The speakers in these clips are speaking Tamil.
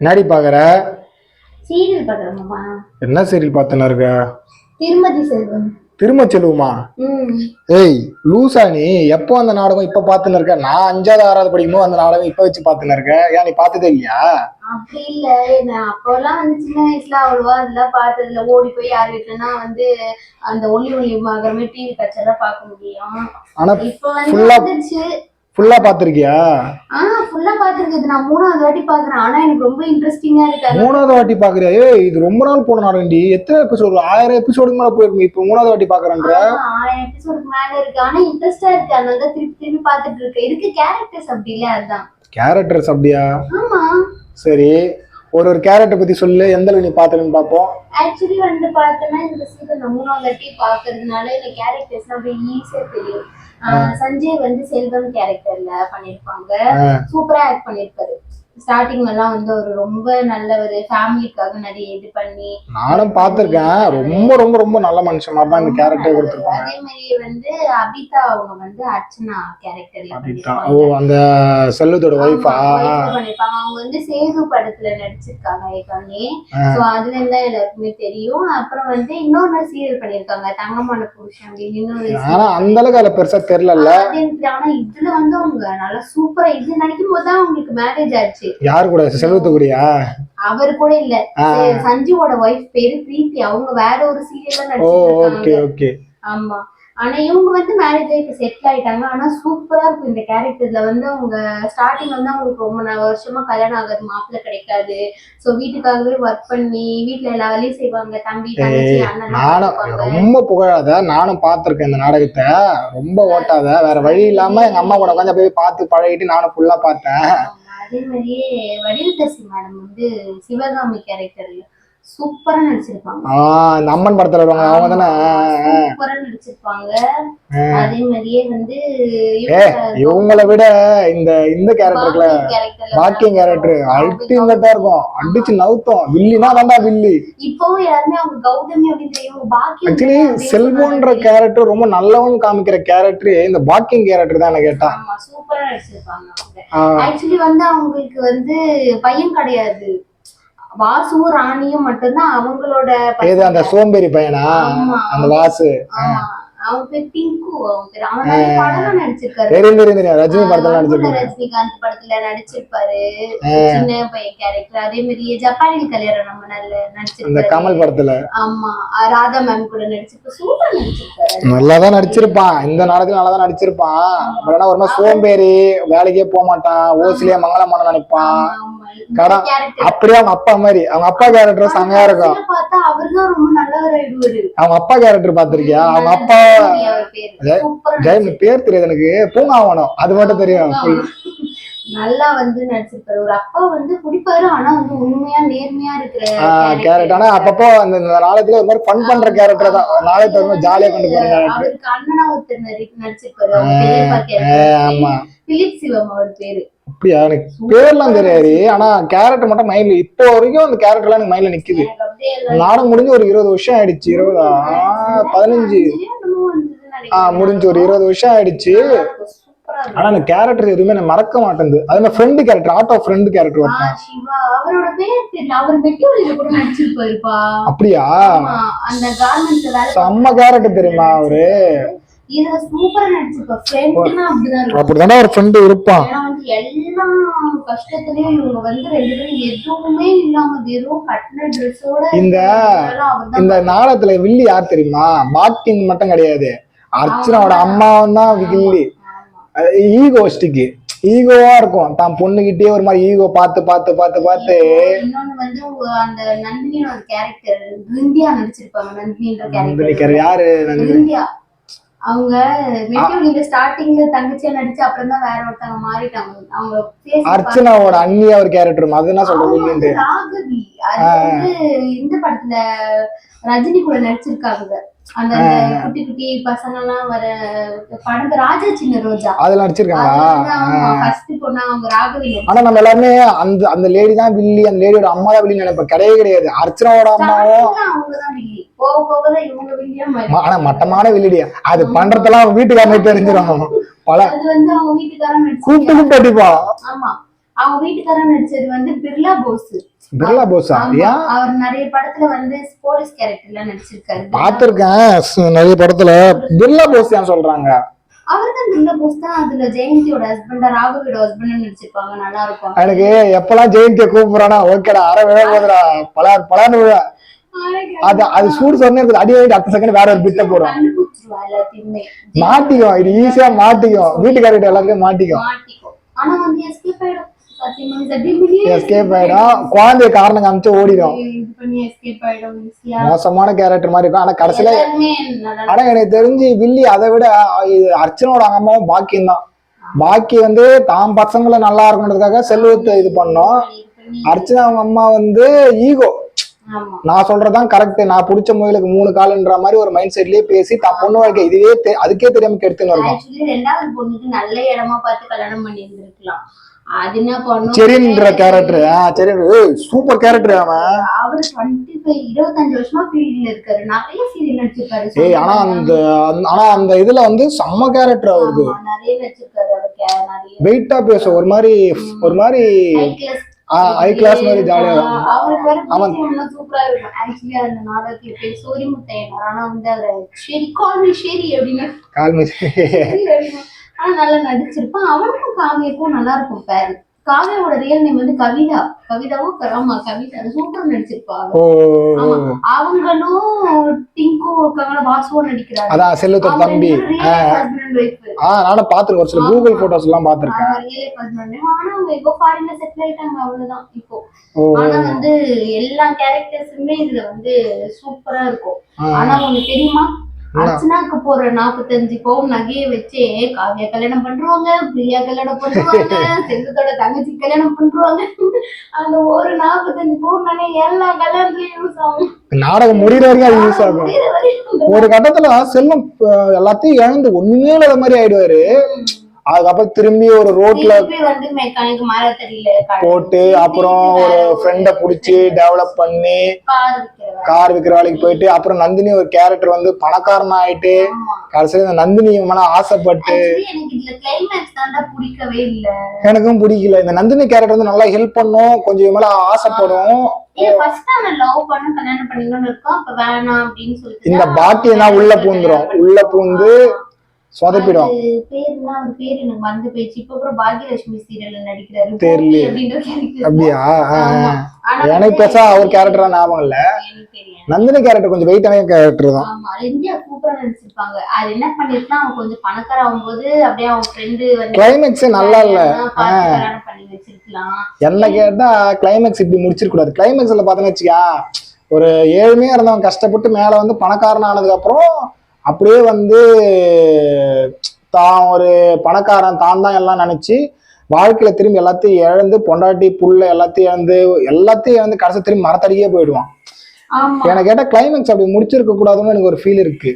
என்னடி பாக்குற? சீரியல் பாக்குறேன். என்ன சீரியல் பார்த்துன்னு இருக்க? திருமதி செல்வம். திரும்ப செல்லுமா? ஏய் லூசா நீ? எப்போ அந்த நாடகம் இப்ப பாத்துன்னு இருக்க? நான் 5வது 6வது படிக்கும்போது அந்த நாடகம் இப்ப வச்சு பாத்துன்னு இருக்க. ஏன் நீ பார்த்ததே இல்லையா? அப்படி இல்ல, நான் அப்பெல்லாம் வந்து சின்ன வயசுல அவ்வளவா அதெல்லாம் பார்த்ததுல ஓடி போய் யார் வீட்டுலன்னா வந்து அந்த ஒளி மகரமே டிவி கட்செல்லாம் பார்க்க முடியும். ஆனா இப்ப வந்து ஃபுல்லா பாத்திருக்கியா? ஃபுல்லா பாத்துருக்குது. நான் 3வது வாட்டி பாக்குறேன். ஆனா எனக்கு ரொம்ப இன்ட்ரெஸ்டிங்கா இருக்கு. 3வது வாட்டி பாக்குறியா? ஏய் இது ரொம்ப நாள் போன நாடகம்டி. எத்தனை எபிசோடு? 1000 எபிசோடுக்கு மேல போயிருக்கு. இப்ப 3வது வாட்டி பாக்குறேன்ற. 1000 எபிசோடுக்கு மேல இருக்கு. ஆனா இன்ட்ரெஸ்டா இருக்கு. அதனால திருப்பி திருப்பி பாத்துட்டு இருக்கேன். இதுக்கு கேரக்டர்ஸ் அப்படி இல்ல, அதுதான். கேரக்டர்ஸ் அப்படியா? ஆமா. சரி, ஒரு கேரக்டர் பத்தி சொல்லு. எந்த அளவு நீ பாத்துன்னு பாப்போம். ஆக்சுவலி வந்து பார்த்தோன்னா இந்த சீசன் 3வது வாட்டி பாக்குறதுனால இந்த கேரக்டர்ஸ் அப்படியே ஈஸியா தெரியும். சஞ்சய் வந்து செல்வம் கேரக்டர்ல பண்ணிருப்பாங்க. சூப்பரா ஆக்ட் பண்ணிருப்பாரு. ஸ்டார்டிங்ல எல்லாம் வந்து ஒரு ரொம்ப நல்ல ஒரு ஃபேமிலிக்காக நிறைய இது பண்ணி நானும் பாத்திருக்கேன். ரொம்ப ரொம்ப ரொம்ப நல்ல மனுஷன் மாதிரி தான் இந்த கேரக்டர் கொடுத்திருப்பாங்க. அதே மாதிரி வந்து அபிதா அவங்க வந்து அர்ச்சனா கேரக்டர்ல பண்ணிருப்பாங்க. ஓ, அந்த செல்வத்தோட வைஃபா பண்ணிருப்பாங்க. அவங்க வந்து சேது படத்துல நடிச்சிருக்காங்க ஏற்கனவே. சோ அதுல இருந்தா எல்லாருக்குமே தெரியும். அப்புறம் வந்து இன்னொரு சீரியல் பண்ணிருக்காங்க, தங்கமான புருஷன் அப்படின்னு இன்னொரு. ஆனா அந்த அளவுக்கு அதுல பெருசா தெரியல. ஆனா இதுல வந்து அவங்க நல்லா சூப்பரா இது நினைக்கும் போதுதான் அவங்களுக்கு மேரேஜ் ஆச்சு. யாரு கூட? செல்வத்து கூடயா? அவர் கூட இல்ல, சஞ்சுவோட வைஃப் பேரு பிரீத்தி. அவங்க வேற ஒரு சீரியல்ல நடிச்சிருக்காங்க. ஆமா. ஆனா இவங்க வந்து மேரேஜ் ஆகி செட்டில் ஆயிட்டாங்க. ஆனா சூப்பரா இருக்கும் இந்த கேரக்டர்ல வந்து. அவங்க ஸ்டார்டிங் வந்து அவங்களுக்கு ரொம்ப வருஷமா கல்யாணம் ஆகாது, மாப்பிள்ளை கிடைக்காது. சோ வீட்டுக்காகவே ஒர்க் பண்ணி வீட்டுல எல்லா வேலையும் செய்வாங்க. தம்பி தங்கச்சி அண்ணன். ரொம்ப புகழாத. நானும் பாத்திருக்கேன் இந்த நாடகத்தை. ரொம்ப ஓட்டாத. வேற வழி இல்லாம எங்க அம்மா கூட உட்காந்து போய் பார்த்து பழகிட்டு நானும் ஃபுல்லா பார்த்தேன். அதே மாதிரியே வடிவுதசி மேடம் வந்து சிவகாமி கேரக்டர்ல சூப்பரா நடிச்சிருப்பாங்க. இந்த அம்மன் படத்துல வருவாங்க அவங்க தானே? சூப்பரா நடிச்சிருப்பாங்க. அதே மாதிரியே வந்து இவங்களை விட இந்த கேரக்டர்ல பாக்கியம் கேரக்டர் அல்டிமேட்டா இருக்கும். அடிச்சு நவுத்தோம். வில்லினா தான்டா வில்லி. இப்பவும் யாருமே அவங்க கௌதமி அப்படின்னு தெரியும். பாக்கியம் ஆக்சுவலி செல்வன்ற கேரக்டர் ரொம்ப நல்லவன் காமிக்கிற கேரக்டர் இந்த பாக்கியம் கேரக்டர் தான் கேட்டா. சூப்பரா நடிச்சிருப்பாங்க. ஆக்சுவலி வந்து அவங்களுக்கு வந்து பையன் கிடையாது, வாசுவும் ராணியும் மட்டும்தான் அவங்களோட. அந்த சோம்பேறி பையனா அந்த வாசு? அவங்க பேர் டிங்கு. அவங்க பேர். அவன் படம் நடிச்சிருக்காரு. தெரியும் ரஜினி படத்துல நடிச்சிருக்காரு. ரஜினிகாந்த் படத்துல நடிச்சிருப்பாரு சின்ன பையன் கேரக்டர். அதே மாதிரி ஜப்பானில் கல்யாணம் நம்ம நடிச்சிருக்காரு கமல் படத்துல. ஆமா, ராதா மேம் கூட நடிச்சிருப்பாரு. சூப்பர் நடிச்சிருக்காரு. நல்லாதான் நடிச்சிருப்பான். இந்த நாடகத்துல நல்லாதான் நடிச்சிருப்பான். ஒரு மாதிரி சோம்பேறி, வேலைக்கே போக மாட்டான், ஓசிலியே மங்களமான நினைப்பான். அப்படியே அவங்க அப்பா மாதிரி. அவங்க அப்பா கேரக்டர் செமையா இருக்கும். அவங்க அப்பா கேரக்டர் பாத்திருக்கியா? அவங்க அப்பா ஜெயம் பேர் தெரியாது எனக்கு, பூங்காவனம் அது மட்டும் தெரியும். நல்லா வந்து நடிச்சிருப்பாரு. ஒரு அப்பா வந்து குடிப்பாரு, ஆனா வந்து உண்மையா நேர்மையா இருக்கிற கேரக்டர். ஆனா அப்பப்போ அந்த நாளைக்குல ஒரு மாதிரி ஃபன் பண்ற கேரக்டர் தான். நாளைக்கு ஒரு மாதிரி ஜாலியா கொண்டு போற கேரக்டர். அவருக்கு அண்ணனா ஒருத்தர் நடிச்சிருப்பாரு. ஆமா, பிலிப் சிவம் அவர் பேரு. அப்படியா? எனக்கு பேர்லாம் தெரியாது. ஆனா கேரக்டர் மட்டும் மைண்ட்ல இப்போ வரைக்கும் அந்த கேரக்டர்லாம் எனக்கு மைண்ட்ல நிக்குது. நானும் முடிஞ்சு ஒரு 20 வருஷம் ஆயிடுச்சு. 15 முடிஞ்சு ஒரு 20 வருஷம் ஆயிடுச்சு. ஆனா அந்த கேரக்டர் எதுவுமே நான் மறக்க மாட்டேங்குது. அது மாதிரி friend character, auto friend character வரணும். அவரோட பேர் தெரியல. அவர் மெட்டியோலில கூட நடிச்சிருப்பாருப்பா. அப்படியா? அந்த கார்மெண்ட்ஸ்ல வேலை செம்ம கேரக்டர் தெரியுமா அவரு? இதுல சூப்பரா நடிச்சிருப்பாரு. ஃப்ரெண்ட்னா அப்படிதானே ஒரு ஃப்ரெண்ட் இருப்பான். எல்லா கஷ்டத்துலயும் இவங்க வந்து 2 பேரும் எதுவுமே இல்லாம வெறும் கட்டின ட்ரெஸ்ஸோட. இந்த நாடகத்துல வில்லி யார் தெரியுமா? பாக்கிங் மட்டும் கிடையாது, அர்ச்சனாவோட அம்மாவும் தான் வில்லி. ஈகோஸ்டிக்கு ஈகோவா இருக்கும். தான் பொண்ணுகிட்டே ஒரு மாதிரி ஈகோ பார்த்து பார்த்து பார்த்து பார்த்து. இன்னொன்னு வந்து அந்த நந்தினியோட கேரக்டர் விந்தியா நடிச்சிருப்பாங்க. நந்தினின்ற கேரக்டர் யாரு? விந்தியா. அவங்க மெட்டியோலில ஸ்டார்டிங்ல தங்கச்சியா நடிச்சு அப்புறம் தான் வேற ஒருத்தவங்க மாறிட்டாங்க. அவங்க அர்ச்சனாவோட அண்ணியா ஒரு கேரக்டர். அது என்ன சொல்றது? ராகவி. அது வந்து இந்த படத்துல ரஜினி கூட நடிச்சிருக்காங்க. அந்த குட்டி குட்டி பசங்க எல்லாம் வர படம் ராஜா சின்ன ரோஜா அதுல நடிச்சிருக்காங்க. ஃபர்ஸ்ட் பொண்ணா அவங்க ராகவி. ஆனா நம்ம எல்லாருமே அந்த லேடி தான் வில்லி, அந்த லேடியோட அம்மா தான் வில்லி நினைப்ப. கிடையவே கிடையாது. அர்ச்சனாவோட அம்மாவும் அவங்கதான் வில்லி. போக போகதான் இவங்க வில்லியா. ஆனா மட்டமான வில்லிடியா. அது பண்றதெல்லாம் அவங்க வீட்டுக்காரங்க தெரிஞ்சிடும். பல அது வந்து அவங்க வீட்டுக்காரன் கூப்பிட்டு அடிப்பா. ஆமா, அவங்க வீட்டுக்காரன் நடிச்சது வந்து பிர்லா போஸ். பிர்லா போஸா? ஏன்? அவர் நிறைய படத்துல வந்து போலீஸ் கேரக்டர்ல நடிச்சிருக்காரு. பாத்திருக்கேன் நிறைய படத்துல. பிர்லா போஸ் ஏன் சொல்றாங்க? அவர்தான் பிர்லா போஸ் தான். அதுல ஜெயந்தியோட ஹஸ்பண்டா ராகவியோட ஹஸ்பண்ட் நடிச்சிருப்பாங்க. நல்லா இருக்கும். எனக்கு எப்பெல்லாம் ஜெயந்தியை கூப்பிடுறானா ஓகேடா அரை விழா போதுடா பலான்னு விழா. அது சூடு சொன்ன அடி வாங்கிட்டு அடுத்த செகண்ட் வேற ஒரு பிட்ட போடும். மாட்டிக்கும், இது ஈஸியா மாட்டிக்கும். வீட்டுக்காரிட்ட எல்லாத்தையும் மாட்டிக்கும். ஆனா வந்து எஸ்கேப் ஆயிடும். எஸ்கேப் ஆயிடும். குழந்தைய காரணம் காமிச்சு ஓடிடும். மோசமான கேரக்டர் மாதிரி இருக்கும். ஆனா கடைசியில ஆனா எனக்கு தெரிஞ்சு வில்லி அதை விட அர்ச்சனோட அம்மாவும் பாக்கியம் தான். பாக்கி வந்து தாம் பசங்களை நல்லா இருக்கணுன்றதுக்காக செல்வத்தை இது பண்ணோம். அர்ச்சனா அவங்க அம்மா வந்து ஈகோ, நான் சொல்றதுதான் கரெக்ட், நான் பிடிச்ச முயலுக்கு 3 கால்ன்ற மாதிரி ஒரு மைண்ட் செட்லயே பேசி தான் பொண்ணு வாழ்க்கை இதுவே அதுக்கே தெரியாம கெடுத்துன்னு இருக்கும். ரெண்டாவது பொண்ணுக்கு நல்ல இடமா பார்த்து கல்யாணம் பண்ணி இருந்திருக்கலாம். செரின்ற கேரக்டர் சூப்பர் கேரக்டர். அவன் அவரு 25 வருஷமா ஃபீல்ட்ல இருக்காரு. நிறைய சீரியல் நடிச்சிருக்காரு. ஆனா அந்த இதுல வந்து செம்ம கேரக்டர் அவருக்கு. நிறைய நடிச்சிருக்காரு. வெயிட்டா பேச ஒரு மாதிரி ஹை கிளாஸ் மாதிரி ஜாலியா அவருக்கு வேற சூப்பரா இருக்கும். ஆக்சுவலி அந்த நாடகத்துல பேர் சூரியமுத்தையன். ஆனா வந்து அவரை ஷெரி கால்மி ஷெரி அப்படின்னு ஆனா நல்லா நடிச்சிருப்பான். அவனுக்கும் காவியக்கும் நல்லா இருக்கும் பேரு. காவியாவோட ரியல் நேம் வந்து கவிதா. கவிதாவும் கவிதா சூப்பர் நடிச்சிருப்பாங்க. அவங்களும் டிங்கு வாசுவும் நடிக்கிறாங்க. அதான் செல்வத்தோட தம்பி. நானும் பாத்துருக்கேன், ஒரு சில கூகுள் போட்டோஸ் எல்லாம் பாத்துருக்கேன். ஆனா அவங்க இப்போ ஃபாரின்ல செட்டில் ஆயிட்டாங்க, அவ்வளவுதான் இப்போ. ஆனா வந்து எல்லா கேரக்டர்ஸுமே இதுல வந்து சூப்பரா இருக்கும். ஆனா ஒண்ணு தெரியுமா, அர்ச்சனாக்கு போற 45 பவுன் நகையை வச்சே காவியா கல்யாணம் பண்றாங்க, பிரியா கல்யாணம் பண்றாங்க, செல்வத்தோட தங்கச்சி கல்யாணம் பண்றாங்க. அந்த ஒரு 45 பவுன் நகை எல்லா கல்யாணத்துலயும் யூஸ் ஆகும். நாடகம் முடிகிற வரைக்கும் அது யூஸ் ஆகும். ஒரு கட்டத்துல செல்வம் எல்லாத்தையும் இழந்து ஒண்ணுமே இல்லாத மாதிரி ஆயிடுவாரு. அதுக்கப்புறம் திரும்பி ஒரு ரோட்ல வந்து மெக்கானிக் போட்டு அப்புறம் ஒரு ஃப்ரெண்ட புடிச்சு டெவலப் பண்ணி கார் விற்கிற வேலைக்கு போயிட்டு அப்புறம் நந்தினி ஒரு கேரக்டர் வந்து பணக்காரன் ஆயிட்டு கடைசியில இந்த நந்தினி மேல ஆசைப்பட்டு. எனக்கும் பிடிக்கல. இந்த நந்தினி கேரக்டர் வந்து நல்லா ஹெல்ப் பண்ணும், கொஞ்சம் மேல ஆசைப்படும். இந்த பாக்கியம் தான் உள்ள பூந்துரும். உள்ள பூந்து சொதப்பிடும். அப்படியா? எனக்கு பெருசா அவர் கேரக்டரா ஞாபகம் இல்ல. நந்தினி கேரக்டர் கொஞ்சம் வெயிட்டான கேரக்டர் தான். கிளைமேக்ஸ் நல்லா இல்ல. என்ன கேட்டா கிளைமேக்ஸ் இப்படி முடிச்சிருக்க கூடாது. கிளைமேக்ஸ்ல பாத்தீங்கன்னு வச்சுக்கா, ஒரு ஏழ்மையா இருந்தவன் கஷ்டப்பட்டு மேல வந்து பணக்காரன் ஆனதுக்கு அப்புறம் அப்படியே வந்து தான் ஒரு பணக்காரன் தான் எல்லாம் நினைச்சு வாழ்க்கையில திரும்பி எல்லாத்தையும் இழந்து பொண்டாட்டி புள்ள எல்லாத்தையும் இழந்து கடைசி திரும்பி மரத்தடிக்கே போயிடுவான். எனக்கு கேட்டா கிளைமேக்ஸ் அப்படி முடிச்சிருக்க கூடாதுன்னு எனக்கு ஒரு ஃபீல் இருக்கு.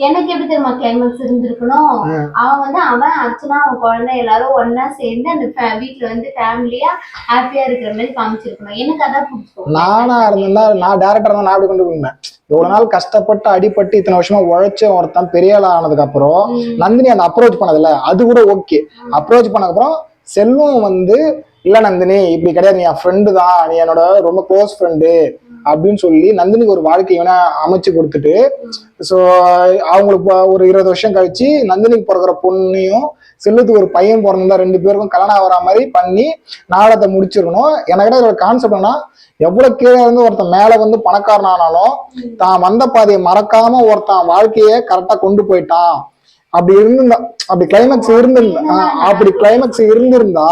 எனக்கு எப்படி தெரியுமா கிளைமேக்ஸ் இருந்திருக்கணும், அவன் வந்து அவன் அர்ச்சனா அவன் குழந்தை எல்லாரும் ஒன்னா சேர்ந்து அந்த வீட்டுல வந்து ஃபேமிலியா ஹாப்பியா இருக்கிற மாதிரி காமிச்சிருக்கணும். எனக்கு அதான் பிடிக்கும். நானா இருந்தா நான் டேரக்டர் தான், நான் அப்படி கொண்டு போயிருந்தேன். இவ்வளவு நாள் கஷ்டப்பட்டு அடிபட்டு இத்தனை வருஷமா உழைச்ச ஒருத்தன் பெரிய ஆள் ஆனதுக்கு அப்புறம் நந்தினி அந்த அப்ரோச் பண்ணதில்ல, அது கூட ஓகே. அப்ரோச் பண்ணதுக்கு அப்புறம் செல்வம் வந்து இல்ல நந்தினி இப்படி கிடையாது, நீ என் ஃப்ரெண்டு தான், நீ என்னோட ரொம்ப க்ளோஸ் ஃப்ரெண்டு அப்படின்னு சொல்லி நந்தினிக்கு ஒரு வாழ்க்கையை அமைச்சு கொடுத்துட்டு, ஸோ அவங்களுக்கு ஒரு 20 வருஷம் கழிச்சு நந்தினிக்கு பிறகுற பொண்ணையும் செல்வத்துக்கு ஒரு பையன் பிறந்திருந்தா 2 பேருக்கும் கல்யாணம் ஆகிற மாதிரி பண்ணி நாடகத்தை முடிச்சிருக்கணும். எனக்கு இதோட கான்செப்ட் என்ன, எவ்வளவு கீழே இருந்து ஒருத்தன் மேல வந்து பணக்காரன் ஆனாலும் தான் வந்த பாதையை மறக்காம ஒருத்தன் வாழ்க்கைய கரெக்டா கொண்டு போயிட்டான். அப்படி இருந்திருந்தா, அப்படி கிளைமேக்ஸ் இருந்திருந்தா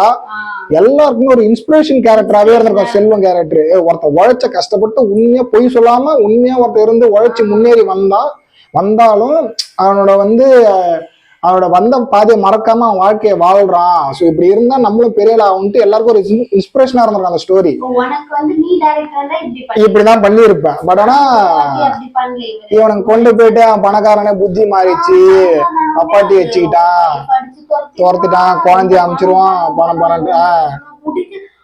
எல்லாருக்குமே ஒரு இன்ஸ்பிரேஷன் கேரக்டராகவே இருந்திருக்கும் செல்வம் கேரக்டர். ஒருத்தன் உழைச்ச கஷ்டப்பட்டு உண்மையா பொய் சொல்லாம உண்மையா ஒருத்தர் இருந்து உழைச்சி முன்னேறி வந்தாலும் அவனோட வந்த பாதையை மறக்காம அவன் வாழ்க்கையை வாழ்றான். ஸோ இப்படி இருந்தா நம்மளும் பெரிய ஆகும்ட்டு எல்லாருக்கும் ஒரு இன்ஸ்பிரேஷனா இருந்திருக்கும் அந்த ஸ்டோரி. இப்படிதான் பண்ணியிருப்பேன். பட் ஆனா இவனுக்கு கொண்டு போயிட்டு அவன் பணக்காரனே புத்தி மாறிச்சு, அப்பாட்டி வச்சுக்கிட்டான், துரத்துட்டான், குழந்தைய அமைச்சிருவான், பணம்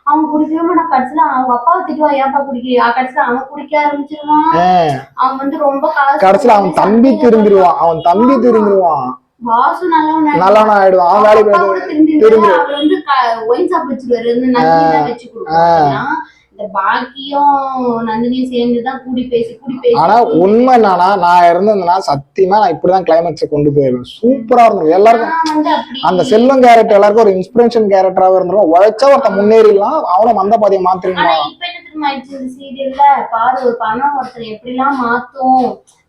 அவன் குடிக்கவே நான் கடைசியில அவங்க அப்பாவை திட்டுவான், ஏப்பா குடிக்க, கடைசியில அவன் குடிக்க ஆரம்பிச்சிருவான். அவன் வந்து ரொம்ப கடைசியில அவன் தம்பி திரும்பிடுவான். பாசு நல்லவனா ஆயிடுவான். அவன் வேலைக்கு திரும்பி அவர் வந்து ஒயின் ஷாப் வச்சிருவாரு, நந்தினி தான் வச்சு கொடுப்பாங்க. இந்த பாக்கியும் நந்தினியும் சேர்ந்துதான் கூடி பேசி. ஆனா உண்மை என்னன்னா, நான் இருந்ததுன்னா சத்தியமா நான் இப்படிதான் கிளைமேக்ஸை கொண்டு போயிருவேன். சூப்பரா இருந்தது எல்லாருக்கும். அந்த செல்வம் கேரக்டர் எல்லாருக்கும் ஒரு இன்ஸ்பிரேஷன் கேரக்டராக இருந்தோம். உழைச்சா ஒருத்தன் முன்னேறிடலாம், அவனை மந்த பாதையை மாத்திருக்கலாம். இப்ப என்ன தெரியுமா ஆயிடுச்சு இந்த சீரியல்ல, பாரு ஒரு பணம் ஒருத்தர் எப்படிலாம் மாத்தும்,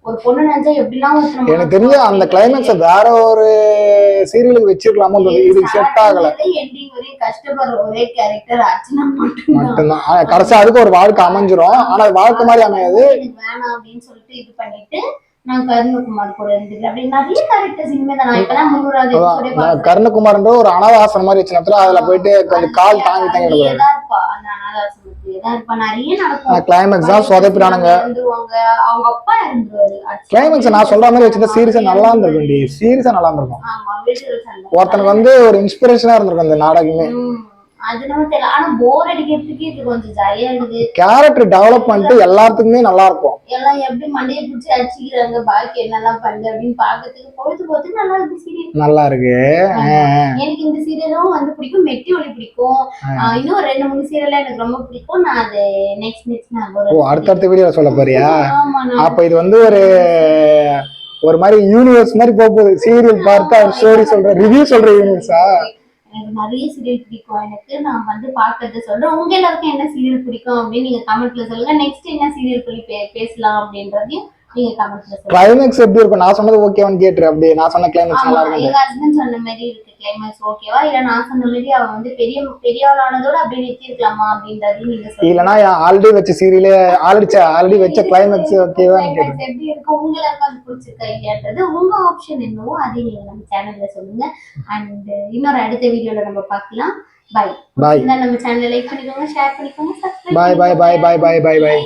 ஒரு பொண்ணு நினைச்சா எப்படிலாம். எனக்கு தெரிஞ்ச அந்த கிளைமேக்ஸ் வேற ஒரு சீரியலுக்கு வச்சிருக்கலாமோ, இது செட் ஆகல. எண்டிங் வரையும் கஷ்டப்படுற ஒரே கேரக்டர் அர்ச்சனா மட்டும்தான். கடைசி அதுக்கு ஒரு வாழ்க்கை அமைஞ்சிரும், ஆனா வாழ்க்கை மாதிரி அமையாது. வேணாம் அப்படின்னு சொல்லிட்டு இது பண்ணிட்டு நான் கருணகுமார் கூட இருந்துட்டு அப்படி நிறைய கேரக்டர்ஸ் இனிமே தான். நான் இப்பதான் 300 கருணகுமார்ன்ற ஒரு அனாதாசனம் மாதிரி வச்சு நேரத்துல அதுல போயிட்டு கொஞ்சம் கால் தாங்கி தாங்கி இருப்பா. அந்த அனாதாசனத்துலயே தான் இருப்பா. நிறைய நடக்கும். கிளைமேக்ஸ் தான் சொதப்பிடானுங்க. அவங்க அப்பா இருந்துருவாரு. கிளைமேக்ஸ் நான் சொல்ற மாதிரி வச்சிருந்தா சீரியஸா நல்லா இருந்திருக்கும். சீரியஸா நல்லா இருந்திருக்கும். ஒருத்தனுக்கு வந்து ஒரு இன்ஸ்பிரேஷனா இருந்திருக்கும் அந்த நாடகமே. அது நம்ம தெரியல. ஆனா போர் அடிக்கிறதுக்கு இது கொஞ்சம் ஜாலியா இருக்குது. கேரக்டர் டெவலப்மெண்ட் எல்லாத்துக்குமே நல்லா இருக்கும். எல்லாம் எப்படி மண்டையை பிடிச்சி அடிச்சுக்கிறாங்க, பாக்கி என்னெல்லாம் பண்ணுது அப்படின்னு பாக்கிறதுக்கு பொழுதுபோக்கு நல்லா இருக்கு சீரியல். நல்லா இருக்கு. எனக்கு இந்த சீரியலும் வந்து பிடிக்கும். மெட்டி ஒளி பிடிக்கும். இன்னும் 2-3 சீரியல் எனக்கு ரொம்ப பிடிக்கும். நான் அது நெக்ஸ்ட் நான் அடுத்தடுத்த வீடியோ சொல்ல போறியா? அப்ப இது வந்து ஒரு மாதிரி யூனிவர்ஸ் மாதிரி போகுது. சீரியல் பார்த்தா ஸ்டோரி சொல்ற ரிவ்யூ சொல்ற யூனிவர்ஸா? எனக்கு நிறைய சீரியல் பிடிக்கும். எனக்கு நான் வந்து பாக்குறது சொல்றேன். உங்க எல்லாருக்கும் என்ன சீரியல் பிடிக்கும் அப்படின்னு நீங்க கமெண்ட்ல சொல்லுங்க. நெக்ஸ்ட் என்ன சீரியல் பத்தி பேசலாம் அப்படின்றதையும் நீங்க கமெண்ட்ல சொல்லுங்க. கிளைமேக்ஸ் எப்படி இருக்கும்? நான் சொன்னது ஓகேவான்னு கேட்டுரு. அப்படி நான் சொன்ன கிளைமேக்ஸ் நல்லா இருக்கு. எங்க ஹஸ்பண்ட் சொன்ன மாதிரி இருக்கு கிளைமேக்ஸ் ஓகேவா, இல்ல நான் சொன்ன மாதிரி அவ வந்து பெரியவளானதோட அப்படியே நிறுத்தி இருக்கலாமா அப்படின்றதையும் நீங்க சொல்லுங்க. இல்லனா ஆல்ரெடி வச்ச சீரியலே ஆல்ரெடி வச்ச கிளைமேக்ஸ் ஓகேவா எப்படி இருக்கு, உங்களுக்கு அது பிடிச்சிருக்கா இல்லையான்றது உங்க ஆப்ஷன் என்னவோ அதை நீங்க நம்ம சேனல்ல சொல்லுங்க. அண்ட் இன்னொரு அடுத்த வீடியோல நம்ம பார்க்கலாம். பை. நம்ம சேனலை லைக் பண்ணிக்கோங்க, ஷேர் பண்ணிக்கோங்க, சப்ஸ்கிரைப். பை.